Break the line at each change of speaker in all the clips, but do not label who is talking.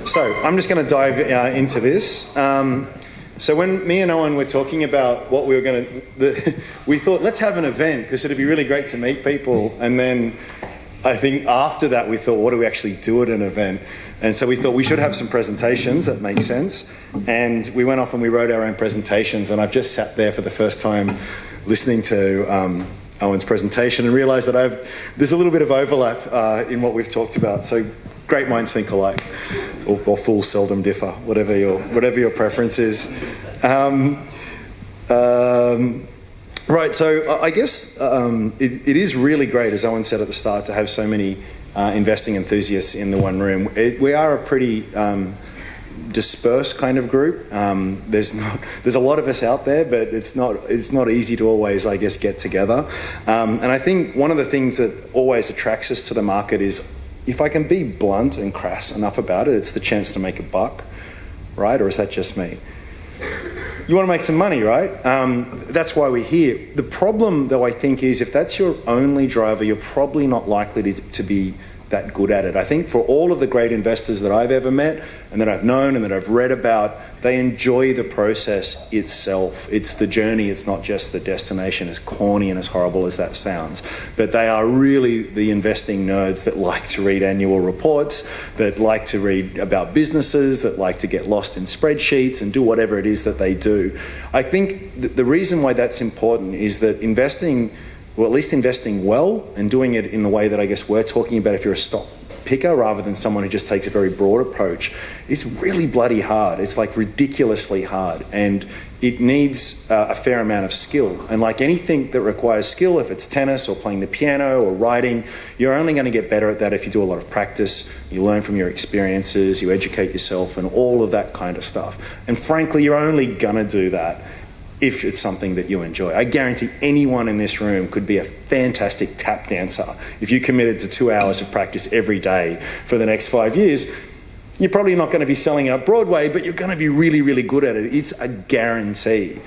So I'm just going to dive into this. So when me and Owen were talking about what we were going to, we thought, let's have an event because it'd be really great to meet people. And then I think after that we thought, what do we actually do at an event? And so we thought we should have some presentations that make sense. And we went off and we wrote our own presentations. And I've just sat there for the first time listening to Owen's presentation and realised that there's a little bit of overlap in what we've talked about. So great minds think alike, or fools seldom differ, whatever your preference is. Right, so I guess it is really great, as Owen said at the start, to have so many investing enthusiasts in the one room. We are a pretty dispersed kind of group. There's a lot of us out there, but it's not easy to always, I guess, get together. And I think one of the things that always attracts us to the market is, if I can be blunt and crass enough about it, it's the chance to make a buck, right? Or is that just me? You want to make some money, right? That's why we're here. The problem, though, I think, is if that's your only driver, you're probably not likely to be that good at it. I think for all of the great investors that I've ever met and that I've known and that I've read about, they enjoy the process itself. It's the journey, it's not just the destination, as corny and as horrible as that sounds. But they are really the investing nerds that like to read annual reports, that like to read about businesses, that like to get lost in spreadsheets and do whatever it is that they do. I think the reason why that's important is that investing, or at least investing well and doing it in the way that I guess we're talking about, if you're a stock picker rather than someone who just takes a very broad approach, it's really bloody hard. It's like ridiculously hard, and it needs a fair amount of skill. And like anything that requires skill, if it's tennis or playing the piano or writing, you're only going to get better at that if you do a lot of practice, you learn from your experiences, you educate yourself and all of that kind of stuff. And frankly, you're only going to do that if it's something that you enjoy. I guarantee anyone in this room could be a fantastic tap dancer. If you committed to 2 hours of practice every day for the next 5 years, you're probably not going to be selling out Broadway, but you're going to be really, really good at it. It's a guarantee.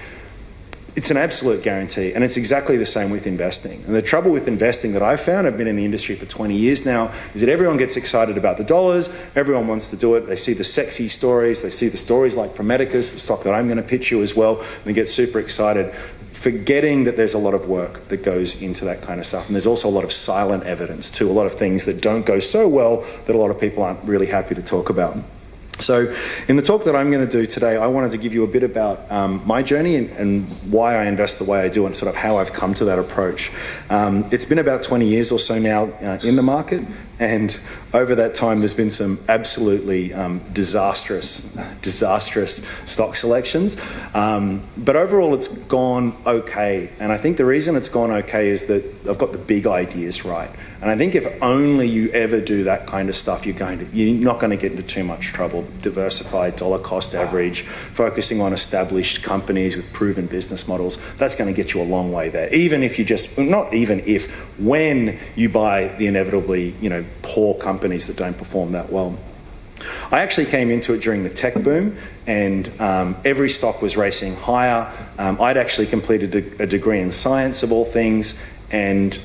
It's an absolute guarantee, and it's exactly the same with investing. And the trouble with investing that I've found, I've been in the industry for 20 years now, is that everyone gets excited about the dollars, everyone wants to do it, they see the sexy stories, they see the stories like Prometheus, the stock that I'm going to pitch you as well, and they get super excited, forgetting that there's a lot of work that goes into that kind of stuff. And there's also a lot of silent evidence too, a lot of things that don't go so well that a lot of people aren't really happy to talk about. So in the talk that I'm going to do today, I wanted to give you a bit about my journey and why I invest the way I do and sort of how I've come to that approach. It's been about 20 years or so now in the market, and over that time there's been some absolutely disastrous stock selections. But overall it's gone okay, and I think the reason it's gone okay is that I've got the big ideas right. And I think if only you ever do that kind of stuff, you're not going to get into too much trouble. Diversified, dollar cost average, focusing on established companies with proven business models, that's going to get you a long way there. Even if when you buy the inevitably, poor companies that don't perform that well. I actually came into it during the tech boom, and every stock was racing higher. I'd actually completed a degree in science, of all things, and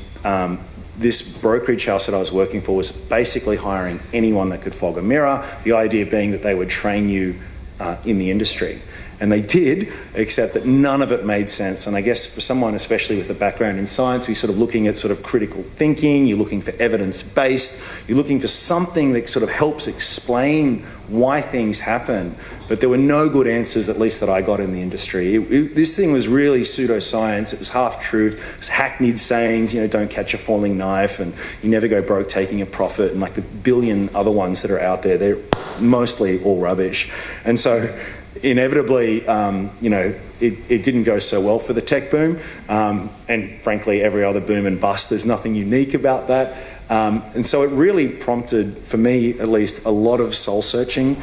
this brokerage house that I was working for was basically hiring anyone that could fog a mirror, the idea being that they would train you in the industry. And they did, except that none of it made sense. And I guess for someone, especially with a background in science, we're sort of looking at sort of critical thinking, you're looking for evidence-based, you're looking for something that sort of helps explain why things happen. But there were no good answers, at least that I got in the industry. This thing was really pseudoscience. It was half-truth. It was hackneyed sayings, don't catch a falling knife, and you never go broke taking a profit, and like the billion other ones that are out there, they're mostly all rubbish. And so inevitably, it didn't go so well for the tech boom. And frankly, every other boom and bust, there's nothing unique about that. And so it really prompted, for me at least, a lot of soul searching.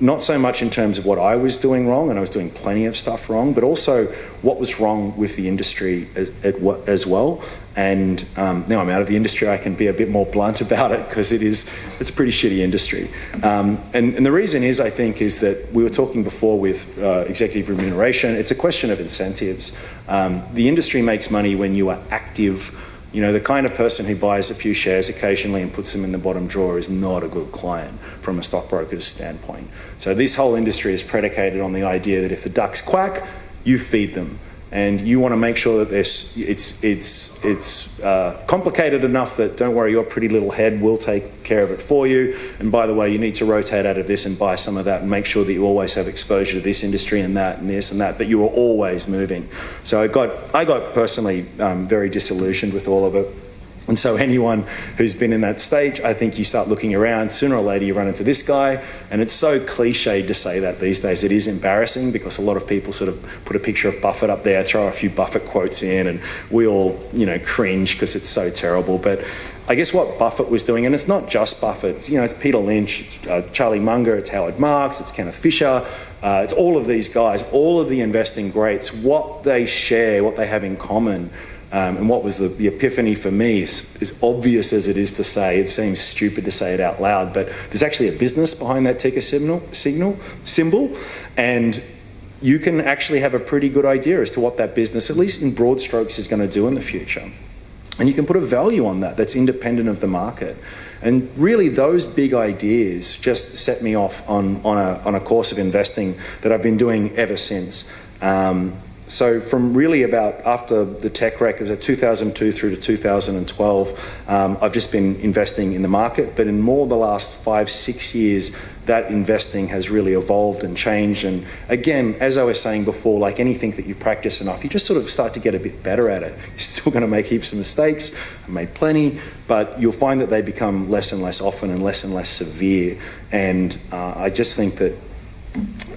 Not so much in terms of what I was doing wrong, and I was doing plenty of stuff wrong, but also what was wrong with the industry as well. And now I'm out of the industry, I can be a bit more blunt about it, because it's a pretty shitty industry. And the reason is, I think, is that we were talking before with executive remuneration. It's a question of incentives. The industry makes money when you are active You know, the kind of person who buys a few shares occasionally and puts them in the bottom drawer is not a good client from a stockbroker's standpoint. So this whole industry is predicated on the idea that if the ducks quack, you feed them. And you want to make sure that it's complicated enough that, don't worry, your pretty little head will take care of it for you. And by the way, you need to rotate out of this and buy some of that and make sure that you always have exposure to this industry and that and this and that, but you are always moving. So I got personally very disillusioned with all of it. And so anyone who's been in that stage, I think you start looking around, sooner or later you run into this guy, and it's so cliched to say that these days. It is embarrassing because a lot of people sort of put a picture of Buffett up there, throw a few Buffett quotes in, and we all, you know, cringe because it's so terrible. But I guess what Buffett was doing, and it's not just Buffett, it's Peter Lynch, it's Charlie Munger, it's Howard Marks, it's Kenneth Fisher, it's all of these guys, all of the investing greats, what they share, what they have in common. And what was the epiphany for me, as obvious as it is to say, it seems stupid to say it out loud, but there's actually a business behind that ticker symbol, and you can actually have a pretty good idea as to what that business, at least in broad strokes, is going to do in the future. And you can put a value on that that's independent of the market. And really those big ideas just set me off on a course of investing that I've been doing ever since. So from really about after the tech wreck, it was 2002 through to 2012, I've just been investing in the market, but in more the last 5-6 years, that investing has really evolved and changed. And again, as I was saying before, like anything that you practice enough, you just sort of start to get a bit better at it. You're still going to make heaps of mistakes. I made plenty, but you'll find that they become less and less often and less severe. And I just think that,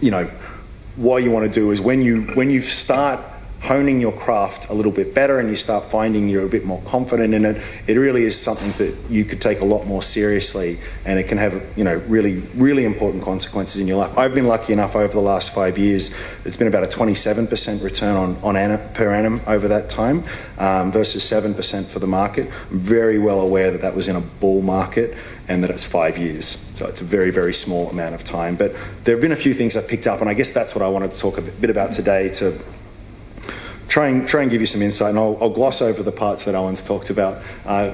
you know, what you want to do is when you start honing your craft a little bit better and you start finding you're a bit more confident in it, it really is something that you could take a lot more seriously, and it can have, you know, really important consequences in your life. I've been lucky enough over the last 5 years, it's been about a 27% return per annum over that time, versus 7% for the market. I'm very well aware that that was in a bull market and that it's 5 years. So it's a very, very small amount of time. But there have been a few things I've picked up, and I guess that's what I wanted to talk a bit about today, to try and give you some insight. And I'll gloss over the parts that Owen's talked about.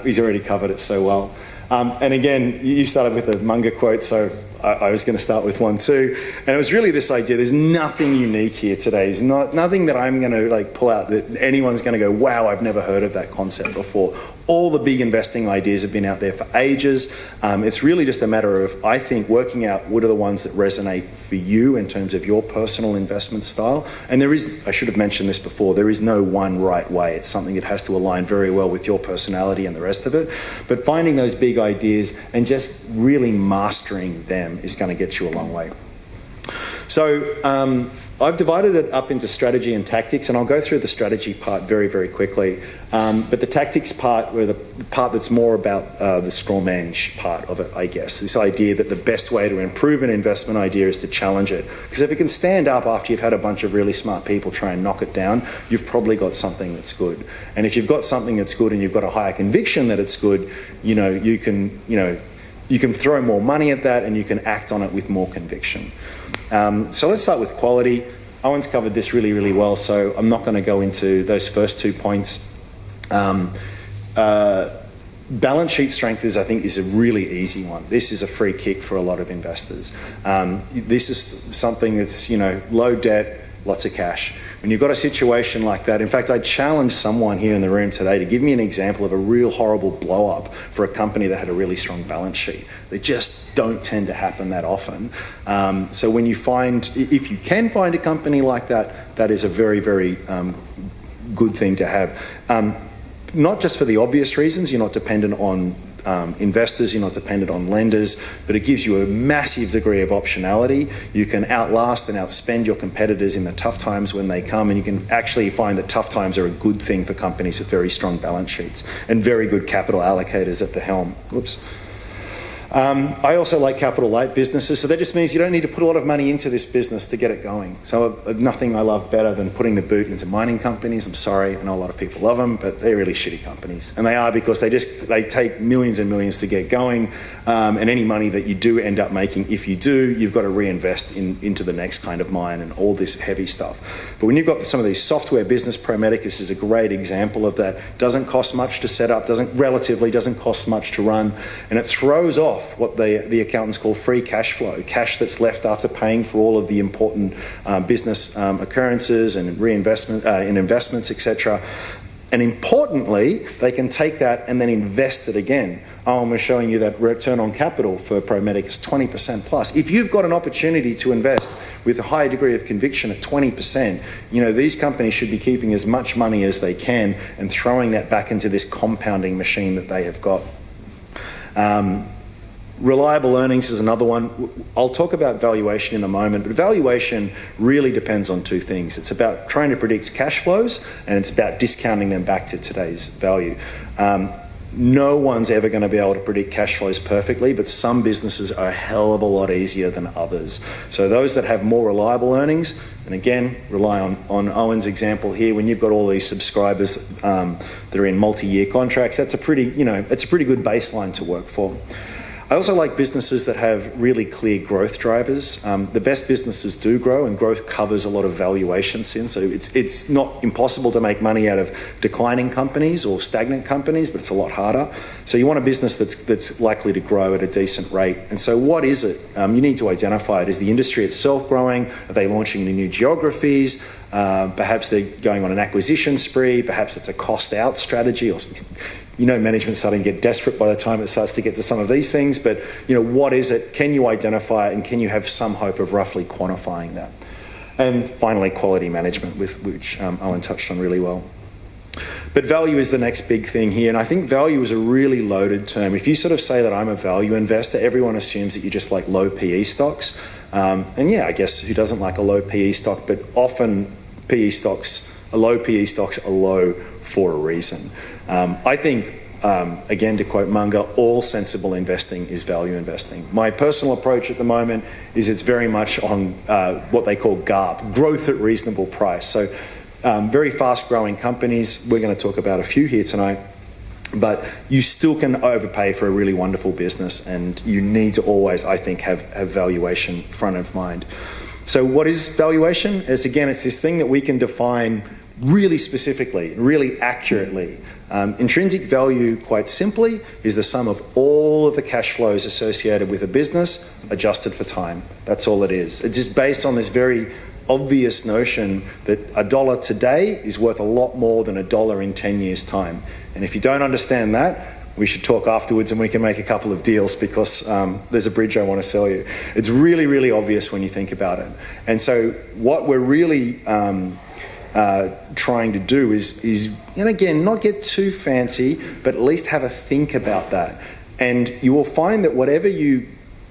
He's already covered it so well. And again, you started with a Munger quote, so I was going to start with one too. And it was really this idea, there's nothing unique here today. There's nothing that I'm going to pull out that anyone's going to go, wow, I've never heard of that concept before. All the big investing ideas have been out there for ages. It's really just a matter of, I think, working out what are the ones that resonate for you in terms of your personal investment style. And there is, I should have mentioned this before, there is no one right way. It's something that has to align very well with your personality and the rest of it. But finding those big ideas and just really mastering them is going to get you a long way. So I've divided it up into strategy and tactics, and I'll go through the strategy part very, very quickly. But the tactics part, or the part that's more about the strawman part of it, I guess. This idea that the best way to improve an investment idea is to challenge it. Because if it can stand up after you've had a bunch of really smart people try and knock it down, you've probably got something that's good. And if you've got something that's good and you've got a higher conviction that it's good, you can throw more money at that and you can act on it with more conviction. So let's start with quality. Owen's covered this really, really well, so I'm not going to go into those first 2 points. Balance sheet strength I think is a really easy one. This is a free kick for a lot of investors. This is something that's, low debt, lots of cash. When you've got a situation like that, in fact, I challenged someone here in the room today to give me an example of a real horrible blow up for a company that had a really strong balance sheet. They just don't tend to happen that often. So when if you can find a company like that, that is a very, very good thing to have. Not just for the obvious reasons, you're not dependent on investors, you're not dependent on lenders, but it gives you a massive degree of optionality. You can outlast and outspend your competitors in the tough times when they come, and you can actually find that tough times are a good thing for companies with very strong balance sheets and very good capital allocators at the helm. Whoops. I also like capital light businesses, so that just means you don't need to put a lot of money into this business to get it going. So nothing I love better than putting the boot into mining companies. I'm sorry, I know a lot of people love them, but they're really shitty companies. And they are, because they take millions and millions to get going, and any money that you do end up making, if you do, you've got to reinvest into the next kind of mine and all this heavy stuff. But when you've got some of these software business, Pro Medicus is a great example of that. Doesn't cost much to set up, relatively doesn't cost much to run, and it throws off what the accountants call free cash flow, cash that's left after paying for all of the important business occurrences and reinvestment in investments, etc. And importantly, they can take that and then invest it again. And we're showing you that return on capital for Pro Medicus, 20% plus. If you've got an opportunity to invest with a high degree of conviction at 20%, these companies should be keeping as much money as they can and throwing that back into this compounding machine that they have got. Reliable earnings is another one. I'll talk about valuation in a moment, but valuation really depends on two things. It's about trying to predict cash flows, and it's about discounting them back to today's value. No one's ever going to be able to predict cash flows perfectly, but some businesses are a hell of a lot easier than others. So those that have more reliable earnings, and again, rely on Owen's example here, when you've got all these subscribers that are in multi-year contracts, that's a pretty good baseline to work for. I also like businesses that have really clear growth drivers. The best businesses do grow, and growth covers a lot of valuation sin. So it's not impossible to make money out of declining companies or stagnant companies, but it's a lot harder. So you want a business that's likely to grow at a decent rate. And so what is it? You need to identify it. Is the industry itself growing? Are they launching into new geographies? Perhaps they're going on an acquisition spree. Perhaps it's a cost-out strategy, or management's starting to get desperate by the time it starts to get to some of these things. But, what is it? Can you identify it? And can you have some hope of roughly quantifying that? And finally, quality management, which Owen touched on really well. But value is the next big thing here. And I think value is a really loaded term. If you sort of say that I'm a value investor, everyone assumes that you just like low PE stocks. And yeah, I guess who doesn't like a low PE stock? But often low PE stocks are low for a reason. I think, again, to quote Munger, all sensible investing is value investing. My personal approach at the moment is it's very much on what they call GARP, growth at reasonable price. So very fast-growing companies, we're going to talk about a few here tonight, but you still can overpay for a really wonderful business, and you need to always, I think, have valuation front of mind. So what is valuation? It's this thing that we can define really specifically, really accurately. Intrinsic value, quite simply, is the sum of all of the cash flows associated with a business adjusted for time. That's all it is. It's just based on this very obvious notion that $1 today is worth a lot more than $1 in 10 years' time. And if you don't understand that, we should talk afterwards and we can make a couple of deals, because there's a bridge I want to sell you. It's really, really obvious when you think about it. And so what we're really trying to do is, and again, not get too fancy, but at least have a think about that. And you will find that whatever you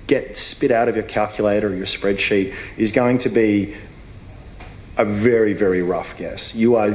get spit out of your calculator or your spreadsheet is going to be a very, very rough guess. You are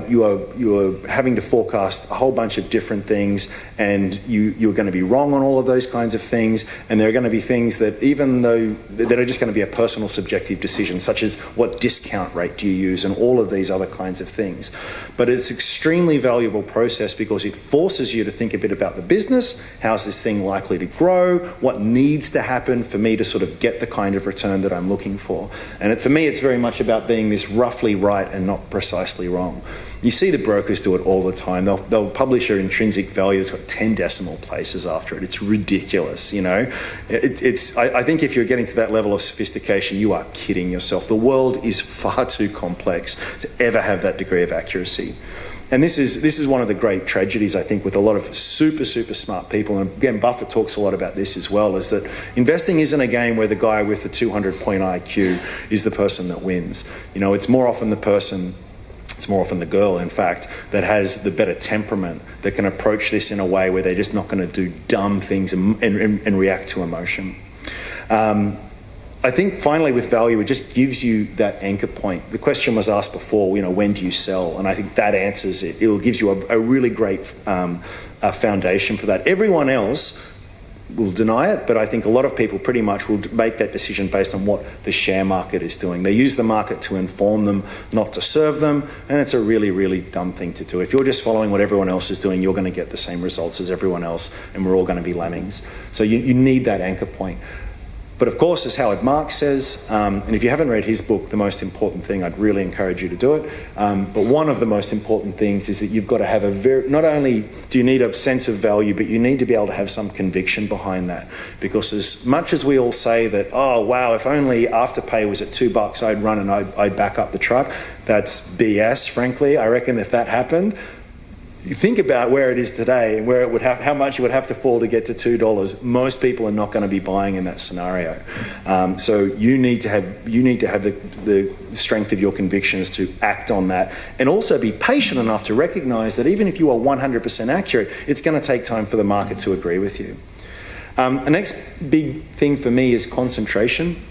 having to forecast a whole bunch of different things, and you're going to be wrong on all of those kinds of things. And there are going to be things that, even though that are just going to be a personal subjective decision, such as what discount rate do you use, and all of these other kinds of things. But it's an extremely valuable process because it forces you to think a bit about the business. How's this thing likely to grow? What needs to happen for me to sort of get the kind of return that I'm looking for? And for me, it's very much about being this roughly right and not precisely wrong. You see the brokers do it all the time. They'll publish your intrinsic value that's got 10 decimal places after it. It's ridiculous, I think if you're getting to that level of sophistication, you are kidding yourself. The world is far too complex to ever have that degree of accuracy. And this is one of the great tragedies, I think, with a lot of super, super smart people. And again, Buffett talks a lot about this as well, is that investing isn't a game where the guy with the 200-point IQ is the person that wins. It's more often the girl, in fact, that has the better temperament, that can approach this in a way where they're just not going to do dumb things and react to emotion. I think finally with value, it just gives you that anchor point. The question was asked before, when do you sell? And I think that answers it. It gives you a really great foundation for that. Everyone else will deny it, but I think a lot of people pretty much will make that decision based on what the share market is doing. They use the market to inform them, not to serve them, and it's a really, really dumb thing to do. If you're just following what everyone else is doing, you're going to get the same results as everyone else, and we're all going to be lemmings. So you need that anchor point. But of course, as Howard Marks says, and if you haven't read his book, The Most Important Thing, I'd really encourage you to do it. But one of the most important things is that you've got to have not only do you need a sense of value, but you need to be able to have some conviction behind that. Because as much as we all say that, oh, wow, if only Afterpay was at $2, I'd run and I'd back up the truck, that's BS, frankly. I reckon if that happened, you think about where it is today and where it would how much it would have to fall to get to $2. Most people are not going to be buying in that scenario. So you need to have the strength of your convictions to act on that, and also be patient enough to recognise that even if you are 100% accurate, it's going to take time for the market to agree with you. The next big thing for me is concentration.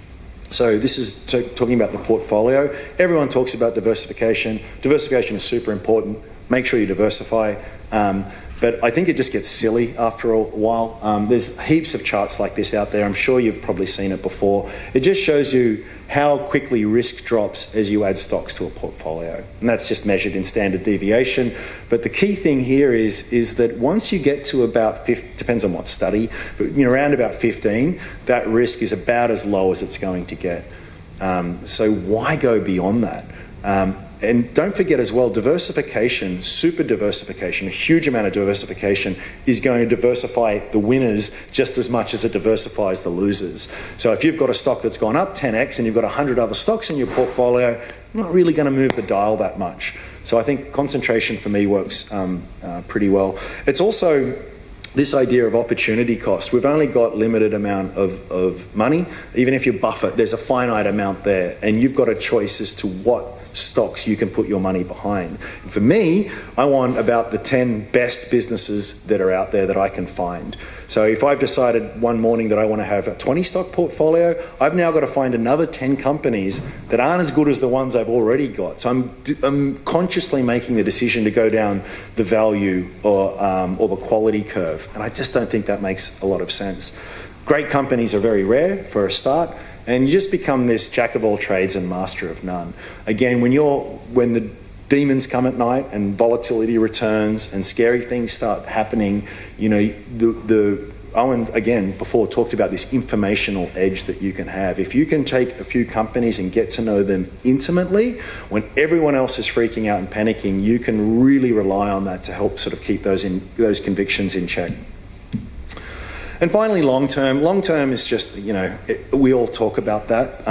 So this is talking about the portfolio. Everyone talks about diversification. Diversification is super important. Make sure you diversify. But I think it just gets silly after a while. There's heaps of charts like this out there. I'm sure you've probably seen it before. It just shows you how quickly risk drops as you add stocks to a portfolio. And that's just measured in standard deviation. But the key thing here is that once you get to about 50, depends on what study, but around about 15, that risk is about as low as it's going to get. So why go beyond that? And don't forget as well, diversification, super diversification, a huge amount of diversification is going to diversify the winners just as much as it diversifies the losers. So if you've got a stock that's gone up 10x and you've got 100 other stocks in your portfolio, you're not really going to move the dial that much. So I think concentration for me works pretty well. It's also this idea of opportunity cost. We've only got limited amount of money. Even if you're Buffett, there's a finite amount there, and you've got a choice as to what stocks you can put your money behind. And for me, I want about the 10 best businesses that are out there that I can find. So if I've decided one morning that I want to have a 20 stock portfolio, I've now got to find another 10 companies that aren't as good as the ones I've already got. So I'm consciously making the decision to go down the value or the quality curve. And I just don't think that makes a lot of sense. Great companies are very rare for a start. And you just become this jack of all trades and master of none. Again, when the demons come at night and volatility returns and scary things start happening, Owen, again, before talked about this informational edge that you can have. If you can take a few companies and get to know them intimately, when everyone else is freaking out and panicking, you can really rely on that to help sort of keep those convictions in check. And finally, long term. Long term is just, we all talk about that,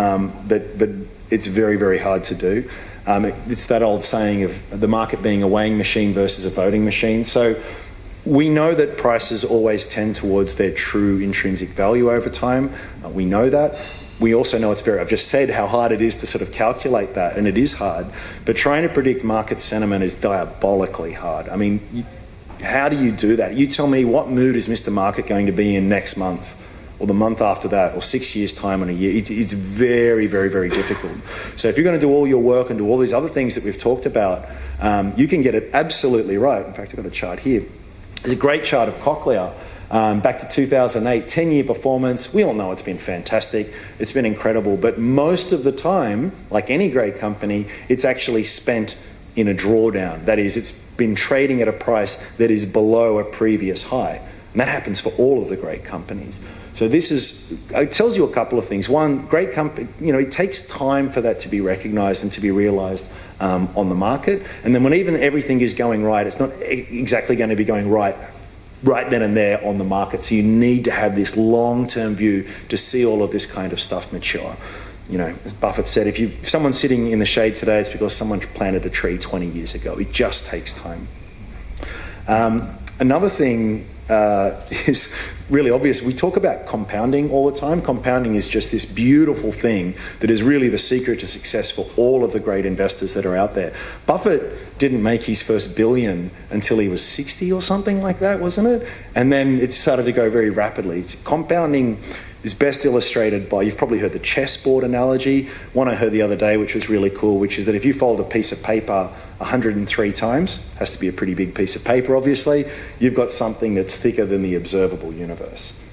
but it's very, very hard to do. It's that old saying of the market being a weighing machine versus a voting machine. So we know that prices always tend towards their true intrinsic value over time. We know that. We also know I've just said how hard it is to sort of calculate that, and it is hard. But trying to predict market sentiment is diabolically hard. I mean, how do you do that? You tell me, what mood is Mr. Market going to be in next month, or the month after that, or 6 years' time in a year? It's very, very, very difficult. So if you're going to do all your work and do all these other things that we've talked about, you can get it absolutely right. In fact, I've got a chart here. There's a great chart of Cochlear. Back to 2008, 10-year performance. We all know it's been fantastic. It's been incredible. But most of the time, like any great company, it's actually spent in a drawdown. That is, it's been trading at a price that is below a previous high. And that happens for all of the great companies. So it tells you a couple of things. One, great company, it takes time for that to be recognized and to be realized on the market. And then when even everything is going right, it's not exactly going to be going right then and there on the market. So you need to have this long-term view to see all of this kind of stuff mature. As Buffett said, if someone's sitting in the shade today, it's because someone planted a tree 20 years ago. It just takes time. Another thing is really obvious. We talk about compounding all the time. Compounding is just this beautiful thing that is really the secret to success for all of the great investors that are out there. Buffett didn't make his first billion until he was 60 or something like that, wasn't it? And then it started to go very rapidly. Compounding is best illustrated by, you've probably heard the chessboard analogy. One I heard the other day, which was really cool, which is that if you fold a piece of paper 103 times, has to be a pretty big piece of paper obviously, you've got something that's thicker than the observable universe.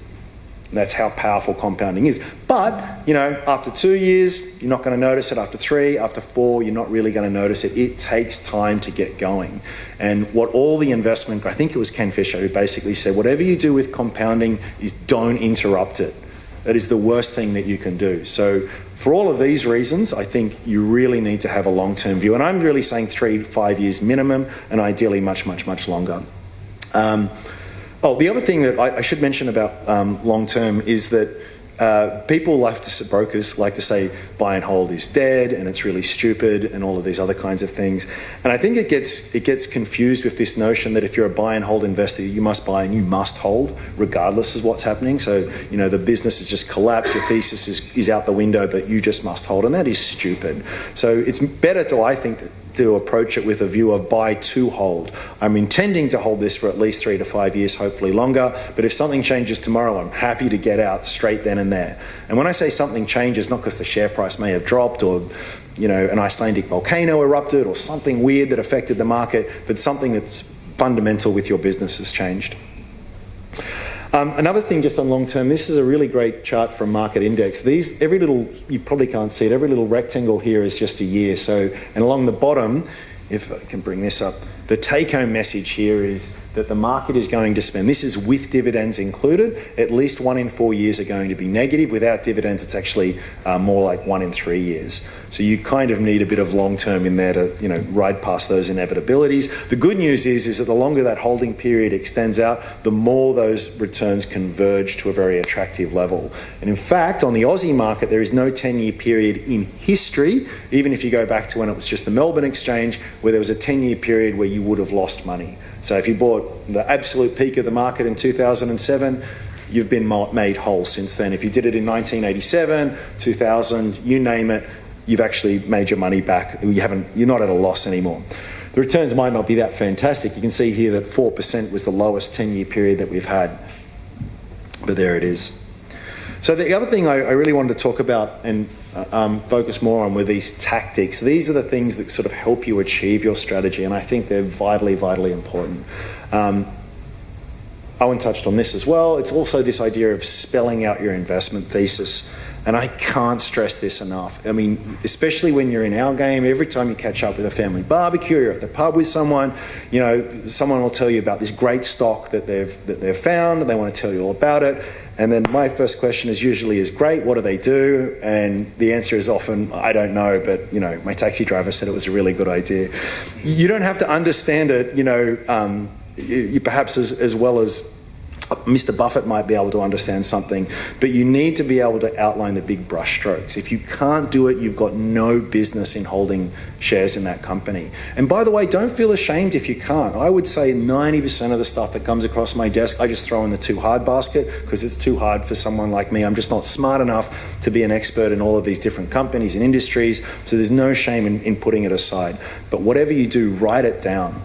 That's how powerful compounding is. But, after 2 years, you're not going to notice it. After 3, after 4, you're not really going to notice it. It takes time to get going. And what all the investment, I think it was Ken Fisher who basically said, whatever you do with compounding is don't interrupt it. That is the worst thing that you can do. So for all of these reasons, I think you really need to have a long-term view. And I'm really saying 3 to 5 years minimum, and ideally much, much, much longer. The other thing that I should mention about long-term is that brokers like to say buy and hold is dead and it's really stupid and all of these other kinds of things. And I think it gets confused with this notion that if you're a buy and hold investor, you must buy and you must hold regardless of what's happening. So, the business has just collapsed, your thesis is out the window, but you just must hold. And that is stupid. So it's better to approach it with a view of buy to hold. I'm intending to hold this for at least 3 to 5 years, hopefully longer, but if something changes tomorrow, I'm happy to get out straight then and there. And when I say something changes, not because the share price may have dropped or an Icelandic volcano erupted or something weird that affected the market, but something that's fundamental with your business has changed. Another thing just on long term, this is a really great chart from Market Index. Every little, you probably can't see it, every little rectangle here is just a year. And along the bottom, if I can bring this up, the take-home message here is that the market is going to spend, this is with dividends included, at least 1 in 4 years are going to be negative. Without dividends, it's actually more like 1 in 3 years. So you kind of need a bit of long-term in there to, ride past those inevitabilities. The good news is that the longer that holding period extends out, the more those returns converge to a very attractive level. And in fact, on the Aussie market, there is no 10-year period in history, even if you go back to when it was just the Melbourne exchange, where there was a 10-year period where you would have lost money. So if you bought the absolute peak of the market in 2007, you've been made whole since then. If you did it in 1987, 2000, you name it, you've actually made your money back. You're not at a loss anymore. The returns might not be that fantastic. You can see here that 4% was the lowest 10-year period that we've had. But there it is. So the other thing I really wanted to talk about and focus more on were these tactics. These are the things that sort of help you achieve your strategy, and I think they're vitally, vitally important. Owen touched on this as well. It's also this idea of spelling out your investment thesis. And I can't stress this enough. I mean, especially when you're in our game, every time you catch up with a family barbecue, you're at the pub with someone, someone will tell you about this great stock that they've found, and they want to tell you all about it. And then my first question is usually great, what do they do? And the answer is often, I don't know, but, my taxi driver said it was a really good idea. You don't have to understand it, you perhaps as well as Mr. Buffett might be able to understand something, but you need to be able to outline the big brush strokes. If you can't do it, you've got no business in holding shares in that company. And by the way, don't feel ashamed if you can't. I would say 90% of the stuff that comes across my desk, I just throw in the too hard basket because it's too hard for someone like me. I'm just not smart enough to be an expert in all of these different companies and industries, so there's no shame in putting it aside. But whatever you do, write it down.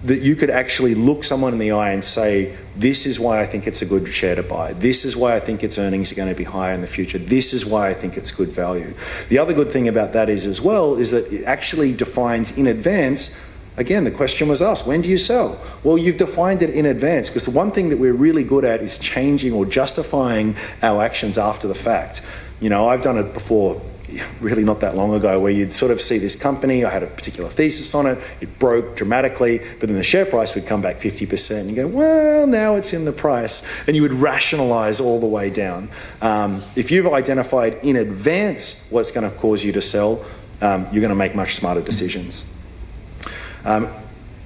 That you could actually look someone in the eye and say, this is why I think it's a good share to buy. This is why I think its earnings are going to be higher in the future. This is why I think it's good value. The other good thing about that is that it actually defines in advance. Again, the question was asked, when do you sell? Well, you've defined it in advance, because the one thing that we're really good at is changing or justifying our actions after the fact. I've done it before, really not that long ago, where you'd sort of see this company, I had a particular thesis on it, it broke dramatically, but then the share price would come back 50%, and you go, well, now it's in the price, and you would rationalize all the way down. If you've identified in advance what's going to cause you to sell, you're going to make much smarter decisions.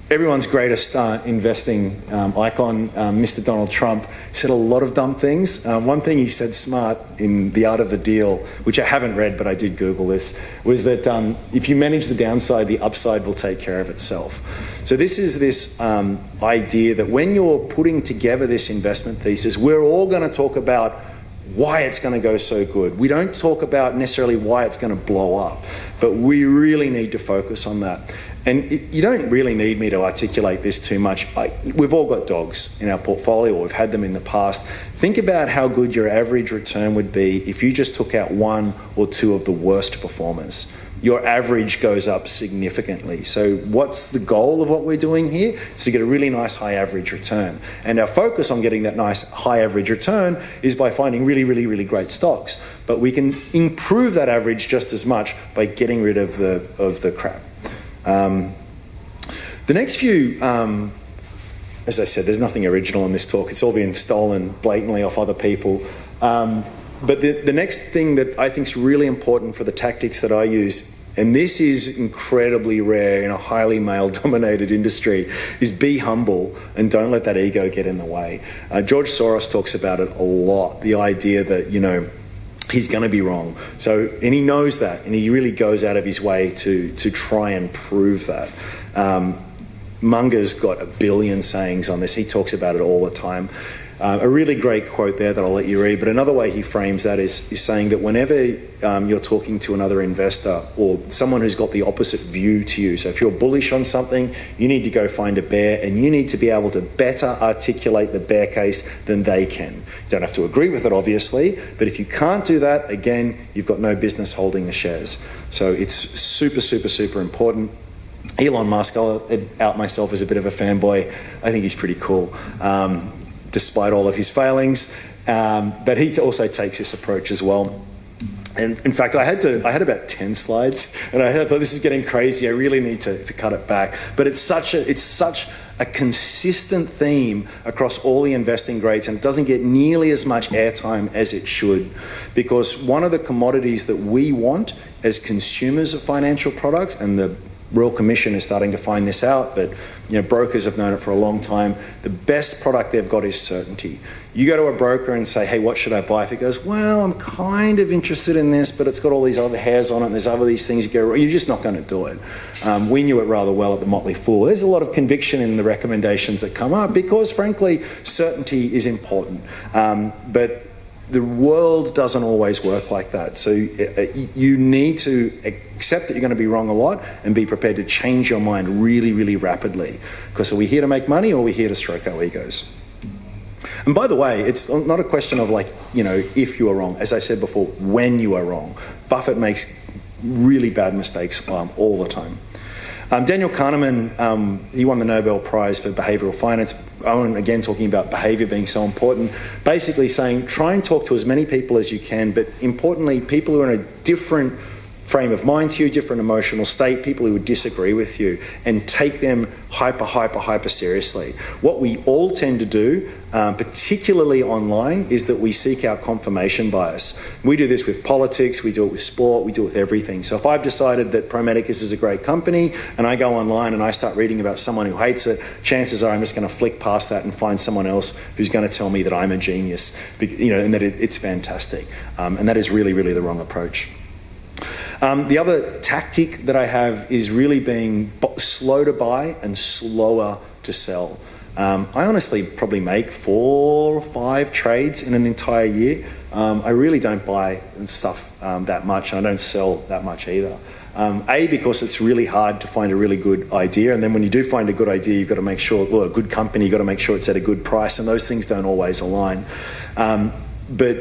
Everyone's greatest investing icon, Mr. Donald Trump, said a lot of dumb things. One thing he said smart in The Art of the Deal, which I haven't read, but I did Google this, was that if you manage the downside, the upside will take care of itself. So this is this idea that when you're putting together this investment thesis, we're all going to talk about why it's going to go so good. We don't talk about necessarily why it's going to blow up, but we really need to focus on that. And you don't really need me to articulate this too much. We've all got dogs in our portfolio, or we've had them in the past. Think about how good your average return would be if you just took out 1 or 2 of the worst performers. your average goes up significantly. So what's the goal of what we're doing here? It's to get a really nice high average return. And our focus on getting that nice high average return is by finding really, really, really great stocks. But we can improve that average just as much by getting rid of the crap. The next few, as I said, there's nothing original in this talk. It's all been stolen blatantly off other people. But the next thing that I think is really important for the tactics that I use, and this is incredibly rare in a highly male-dominated industry, is be humble and don't let that ego get in the way. George Soros talks about it a lot, the idea that, you know, he's going to be wrong. So, and he knows that, and he really goes out of his way to try and prove that. Munger's got a billion sayings on this. He talks about it all the time. A really great quote there that I'll let you read, but another way he frames that is saying that whenever you're talking to another investor or someone who's got the opposite view to you, so if you're bullish on something, you need to go find a bear, and you need to be able to better articulate the bear case than they can. You don't have to agree with it, obviously, but if you can't do that, again, you've got no business holding the shares. So it's super, super, super important. Elon Musk, I'll out myself as a bit of a fanboy. I think he's pretty cool. Despite all of his failings, but he also takes this approach as well. And in fact, I had about 10 slides, and I thought this is getting crazy. I really need to cut it back. But it's such a consistent theme across all the investing grades, and it doesn't get nearly as much airtime as it should, because one of the commodities that we want as consumers of financial products, and the Royal Commission is starting to find this out, but brokers have known it for a long time. The best product they've got is certainty. You go to a broker and say, hey, what should I buy? If it goes, well, I'm kind of interested in this, but it's got all these other hairs on it, and there's other these things, you're just not going to do it. We knew it rather well at the Motley Fool. There's a lot of conviction in the recommendations that come up because, frankly, certainty is important. But the world doesn't always work like that. So you need to accept that you're going to be wrong a lot and be prepared to change your mind really, really rapidly. Because are we here to make money, or are we here to stroke our egos? And by the way, it's not a question of if you are wrong. As I said before, when you are wrong. Buffett makes really bad mistakes all the time. Daniel Kahneman, he won the Nobel Prize for behavioral finance. Owen, again, talking about behavior being so important, basically saying try and talk to as many people as you can, but importantly, people who are in a different frame of mind to you, different emotional state, people who would disagree with you, and take them hyper seriously. What we all tend to do, particularly online, is that we seek out confirmation bias. We do this with politics, we do it with sport, we do it with everything. So if I've decided that Pro Medicus is a great company, and I go online and I start reading about someone who hates it, chances are I'm just going to flick past that and find someone else who's going to tell me that I'm a genius, and that it's fantastic. And that is really, really the wrong approach. The other tactic that I have is really being slow to buy and slower to sell. I honestly probably make 4 or 5 trades in an entire year. I really don't buy stuff that much, and I don't sell that much either. Because it's really hard to find a really good idea, and then when you do find a good idea, you've got to make sure, well, a good company, you've got to make sure it's at a good price, and those things don't always align. But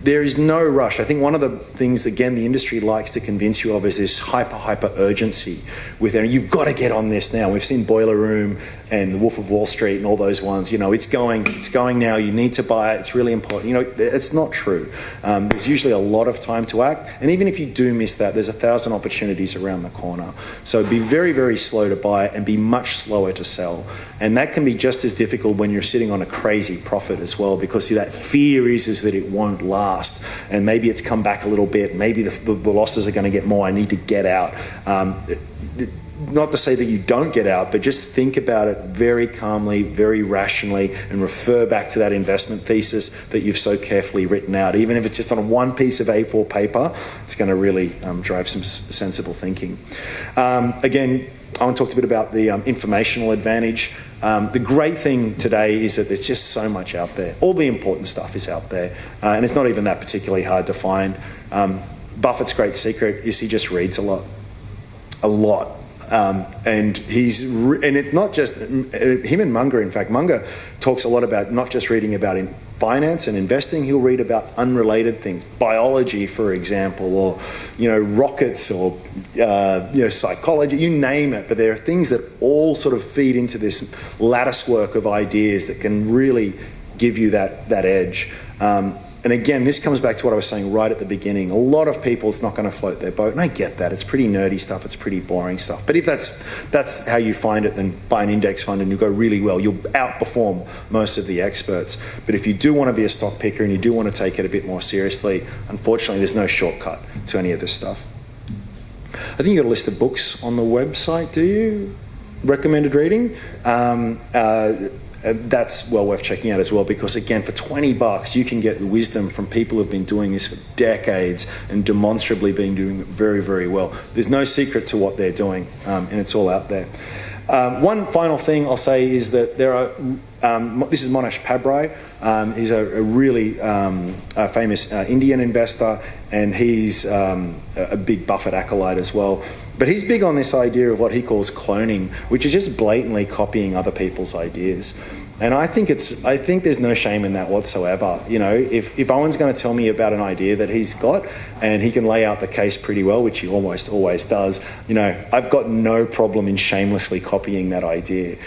there is no rush. I think one of the things, again, the industry likes to convince you of is this hyper urgency with it. You've got to get on this now. We've seen Boiler Room and The Wolf of Wall Street and all those ones. It's going now. You need to buy it. It's really important. It's not true. There's usually a lot of time to act. And even if you do miss that, there's 1,000 opportunities around the corner. So be very, very slow to buy and be much slower to sell. And that can be just as difficult when you're sitting on a crazy profit as well, because that fear is that it won't last. And maybe it's come back a little bit. Maybe the losses are going to get more. I need to get out. Not to say that you don't get out, but just think about it very calmly, very rationally, and refer back to that investment thesis that you've so carefully written out. Even if it's just on one piece of A4 paper, it's going to really drive some sensible thinking. Again, Owen talked a bit about the informational advantage. The great thing today is that there's just so much out there. All the important stuff is out there, and it's not even that particularly hard to find. Buffett's great secret is he just reads a lot. And it's not just him and Munger. In fact, Munger talks a lot about not just reading about finance and investing, he'll read about unrelated things, biology, for example, or rockets, or psychology, you name it. But there are things that all sort of feed into this lattice work of ideas that can really give you that edge. And again, this comes back to what I was saying right at the beginning. A lot of people, it's not going to float their boat, and I get that. It's pretty nerdy stuff. It's pretty boring stuff. But if that's how you find it, then buy an index fund and you'll go really well. You'll outperform most of the experts. But if you do want to be a stock picker and you do want to take it a bit more seriously, unfortunately, there's no shortcut to any of this stuff. I think you've got a list of books on the website, do you? Recommended reading? That's well worth checking out as well, because again, for $20 you can get the wisdom from people who've been doing this for decades and demonstrably been doing it very, very well. There's no secret to what they're doing, and it's all out there. One final thing I'll say is that there are, this is Monash Pabrai. He's a really famous Indian investor, and he's a big Buffett acolyte as well. But he's big on this idea of what he calls cloning, which is just blatantly copying other people's ideas. And I think there's no shame in that whatsoever. If Owen's going to tell me about an idea that he's got and he can lay out the case pretty well, which he almost always does, I've got no problem in shamelessly copying that idea,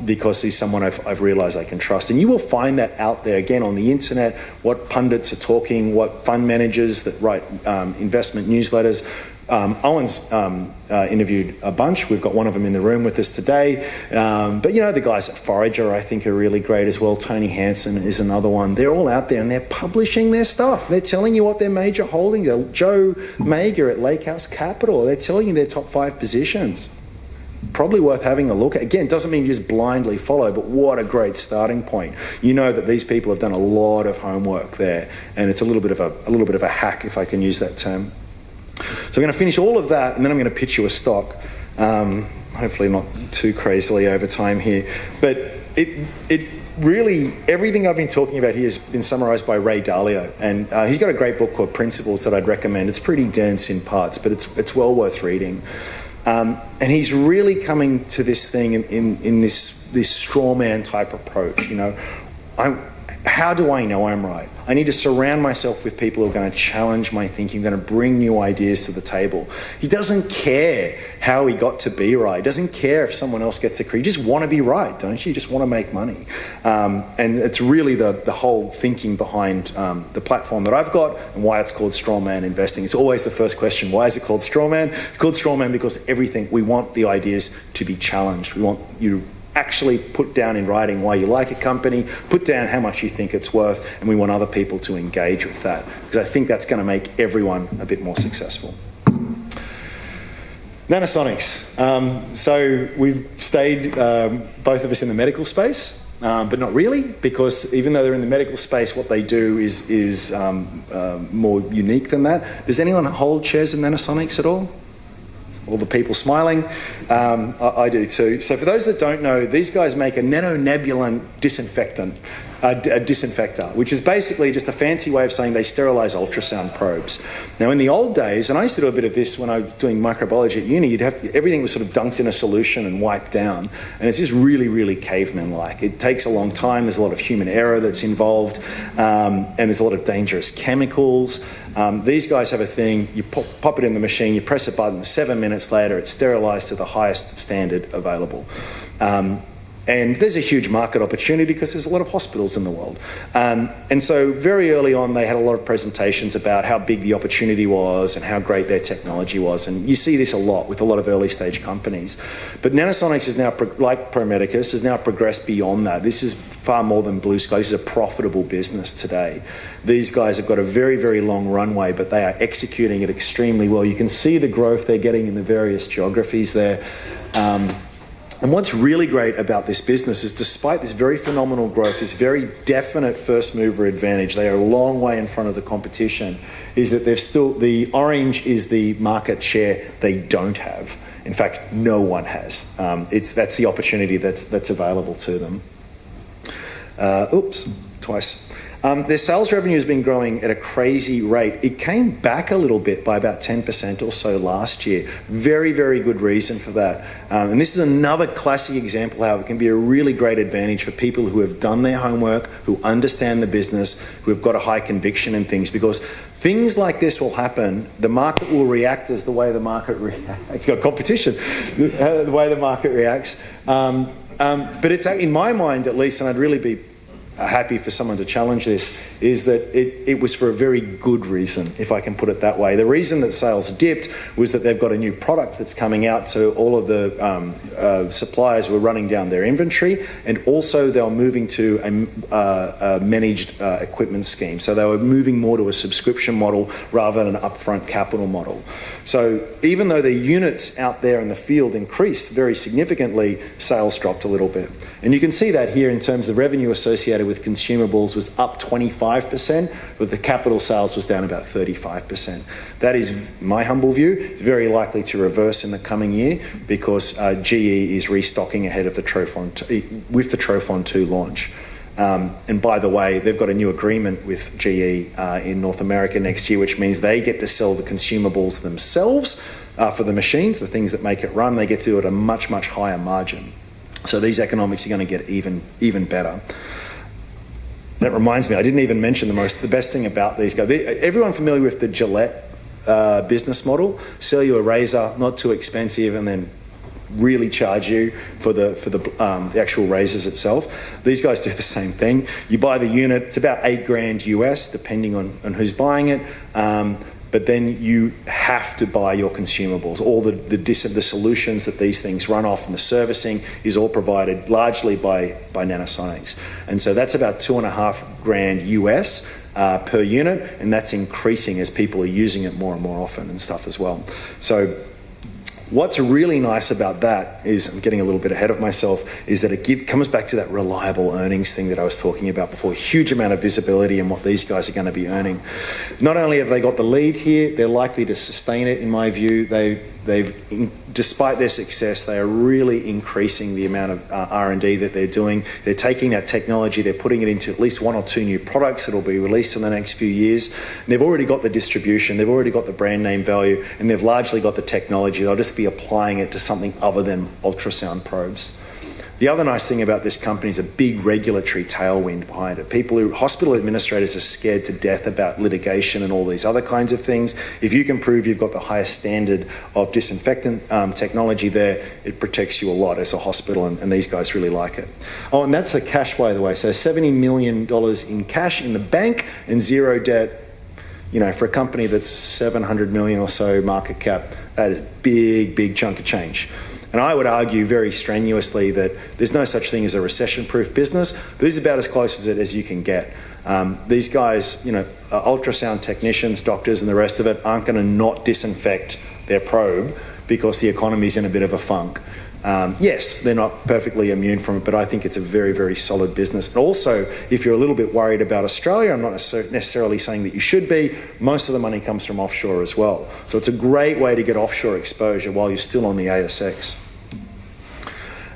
because he's someone I've realised I can trust. And you will find that out there, again, on the internet, what pundits are talking, what fund managers that write investment newsletters. Owen's interviewed a bunch. We've got one of them in the room with us today. But the guys at Forager, I think, are really great as well. Tony Hansen is another one. They're all out there and they're publishing their stuff. They're telling you what their major holdings are. Joe Mager at Lakehouse Capital, they're telling you their top 5 positions. Probably worth having a look at. Again, doesn't mean you just blindly follow, but what a great starting point. You know that these people have done a lot of homework there, and it's a little bit of a hack, if I can use that term. So I'm going to finish all of that, and then I'm going to pitch you a stock. Hopefully not too crazily over time here. But it really, everything I've been talking about here has been summarised by Ray Dalio. And he's got a great book called Principles that I'd recommend. It's pretty dense in parts, but it's well worth reading. And he's really coming to this thing in this strawman type approach. How do I know I'm right? I need to surround myself with people who are going to challenge my thinking, going to bring new ideas to the table. He doesn't care how he got to be right. He doesn't care if someone else gets the credit. You just want to be right, don't you? You just want to make money. And it's really the whole thinking behind the platform that I've got and why it's called Strawman Investing. It's always the first question. Why is it called Strawman? It's called Strawman because we want the ideas to be challenged. We want you to actually put down in writing why you like a company, put down how much you think it's worth, and we want other people to engage with that, because I think that's going to make everyone a bit more successful. Nanosonics. So we've stayed, both of us, in the medical space, but not really, because even though they're in the medical space, what they do is more unique than that. Does anyone hold shares in Nanosonics at all? All the people smiling. I do too. So for those that don't know, these guys make a nanonebulant disinfectant, a disinfector, which is basically just a fancy way of saying they sterilise ultrasound probes. Now, in the old days, and I used to do a bit of this when I was doing microbiology at uni, everything was sort of dunked in a solution and wiped down, and it's just really, really caveman-like. It takes a long time. There's a lot of human error that's involved, and there's a lot of dangerous chemicals. These guys have a thing. You pop it in the machine, you press a button, 7 minutes later, it's sterilised to the highest standard available. And there's a huge market opportunity because there's a lot of hospitals in the world. And so very early on, they had a lot of presentations about how big the opportunity was and how great their technology was. And you see this a lot with a lot of early stage companies. But Nanosonics is now, like Pro Medicus, has now progressed beyond that. This is far more than blue sky. This is a profitable business today. These guys have got a very, very long runway, but they are executing it extremely well. You can see the growth they're getting in the various geographies there. And what's really great about this business is, despite this very phenomenal growth, this very definite first mover advantage, they are a long way in front of the competition, is that the orange is the market share they don't have. In fact, no one has. That's the opportunity that's available to them. Twice. Their sales revenue has been growing at a crazy rate. It came back a little bit by about 10% or so last year. Very, very good reason for that. And this is another classic example how it can be a really great advantage for people who have done their homework, who understand the business, who have got a high conviction in things, because things like this will happen. The market will react as the way the market reacts. It's got competition, the way the market reacts. But it's, in my mind at least, and I'd really be happy for someone to challenge this, is that it was for a very good reason, if I can put it that way. The reason that sales dipped was that they've got a new product that's coming out, so all of the suppliers were running down their inventory, and also they were moving to a managed equipment scheme. So they were moving more to a subscription model rather than an upfront capital model. So even though the units out there in the field increased very significantly, sales dropped a little bit. And you can see that here in terms of the revenue associated with consumables was up 25%, but the capital sales was down about 35%. That is, my humble view, is very likely to reverse in the coming year because GE is restocking ahead of the Trophon with the Trophon 2 launch. And by the way, they've got a new agreement with GE in North America next year, which means they get to sell the consumables themselves for the machines, the things that make it run. They get to do it at a much, much higher margin. So these economics are going to get even better. That reminds me, I didn't even mention the best thing about these guys. Everyone familiar with the Gillette business model? Sell you a razor, not too expensive, and then really charge you for the actual razors itself. These guys do the same thing. You buy the unit, it's about $8,000 US, depending on who's buying it. But then you have to buy your consumables. All the solutions that these things run off and the servicing is all provided largely by Nanosonics. And so that's about $2,500 US per unit, and that's increasing as people are using it more and more often and stuff as well. So what's really nice about that is, I'm getting a little bit ahead of myself, is that it comes back to that reliable earnings thing that I was talking about before. Huge amount of visibility in what these guys are going to be earning. Not only have they got the lead here, they're likely to sustain it, in my view. Despite their success, they are really increasing the amount of R&D that they're doing. They're taking that technology, they're putting it into at least 1 or 2 new products that will be released in the next few years. And they've already got the distribution, they've already got the brand name value, and they've largely got the technology. They'll just be applying it to something other than ultrasound probes. The other nice thing about this company is a big regulatory tailwind behind it. Hospital administrators are scared to death about litigation and all these other kinds of things. If you can prove you've got the highest standard of disinfectant technology there, it protects you a lot as a hospital, and these guys really like it. Oh, and that's the cash, by the way. So $70 million in cash in the bank and 0 debt. You know, for a company that's 700 million or so market cap, that is a big, big chunk of change. And I would argue very strenuously that there's no such thing as a recession-proof business, but this is about as close as you can get. These guys, ultrasound technicians, doctors, and the rest of it aren't going to not disinfect their probe because the economy's in a bit of a funk. Yes, they're not perfectly immune from it, but I think it's a very, very solid business. And also, if you're a little bit worried about Australia, I'm not necessarily saying that you should be, most of the money comes from offshore as well. So it's a great way to get offshore exposure while you're still on the ASX.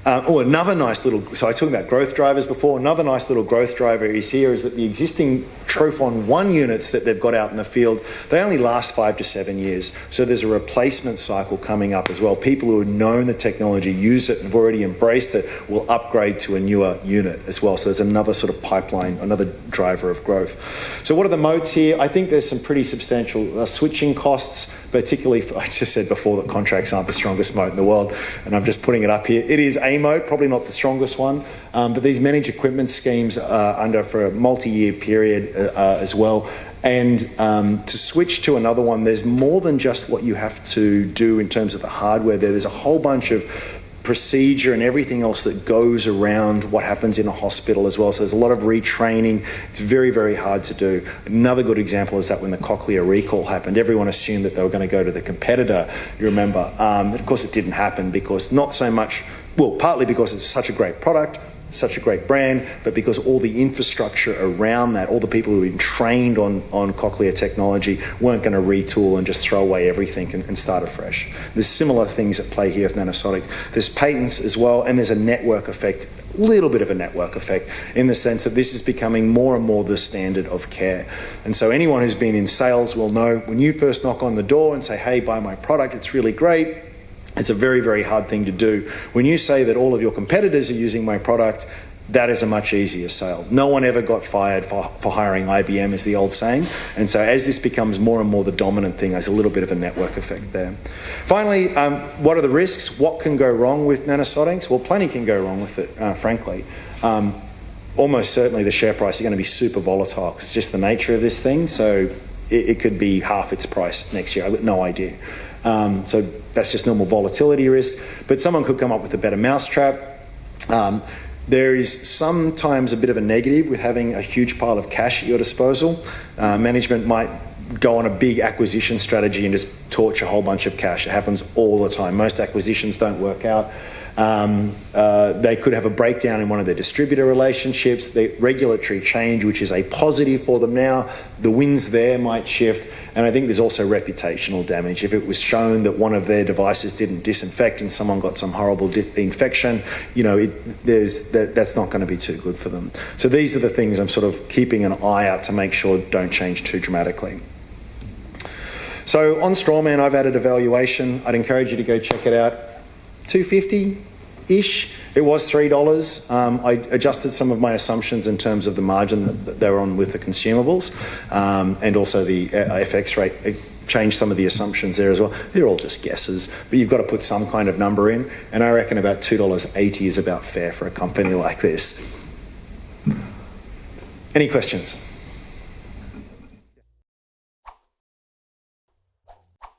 Another nice little, so I talked about growth drivers before, another nice little growth driver is that the existing Trophon 1 units that they've got out in the field, they only last 5 to 7 years. So there's a replacement cycle coming up as well. People who have known the technology, use it, and have already embraced it, will upgrade to a newer unit as well. So there's another sort of pipeline, another driver of growth. So what are the moats here? I think there's some pretty substantial switching costs, particularly, I just said before that contracts aren't the strongest moat in the world, and I'm just putting it up here. It is a moat, probably not the strongest one, but these managed equipment schemes are under for a multi-year period as well. And to switch to another one, there's more than just what you have to do in terms of the hardware there. There's a whole bunch of procedure and everything else that goes around what happens in a hospital as well. So there's a lot of retraining. It's very, very hard to do. Another good example is that when the Cochlear recall happened, everyone assumed that they were going to go to the competitor, you remember. Of course, it didn't happen because not so much, well, partly because it's such a great product, such a great brand, but because all the infrastructure around that, all the people who have been trained on cochlear technology weren't going to retool and just throw away everything and start afresh. There's similar things at play here with Nanosonics. There's patents as well, and there's a network effect, a little bit of a network effect, in the sense that this is becoming more and more the standard of care. And so anyone who's been in sales will know when you first knock on the door and say, hey, buy my product, it's really great. It's a very, very hard thing to do. When you say that all of your competitors are using my product, that is a much easier sale. No one ever got fired for hiring IBM, is the old saying. And so as this becomes more and more the dominant thing, there's a little bit of a network effect there. Finally, what are the risks? What can go wrong with Nanosonics? Well, plenty can go wrong with it, frankly. Almost certainly the share price is going to be super volatile. It's just the nature of this thing. So it could be half its price next year. I've got no idea. So that's just normal volatility risk. But someone could come up with a better mousetrap. There is sometimes a bit of a negative with having a huge pile of cash at your disposal. Management might go on a big acquisition strategy and just torch a whole bunch of cash. It happens all the time. Most acquisitions don't work out. They could have a breakdown in one of their distributor relationships. The regulatory change, which is a positive for them now, the winds there might shift. And I think there's also reputational damage. If it was shown that one of their devices didn't disinfect and someone got some horrible infection, that's not going to be too good for them. So these are the things I'm sort of keeping an eye out to make sure don't change too dramatically. So on Strawman, I've added a valuation. I'd encourage you to go check it out. $2.50-ish. It was $3. I adjusted some of my assumptions in terms of the margin that they were on with the consumables, and also the FX rate. It changed some of the assumptions there as well. They're all just guesses, but you've got to put some kind of number in, and I reckon about $2.80 is about fair for a company like this. Any questions?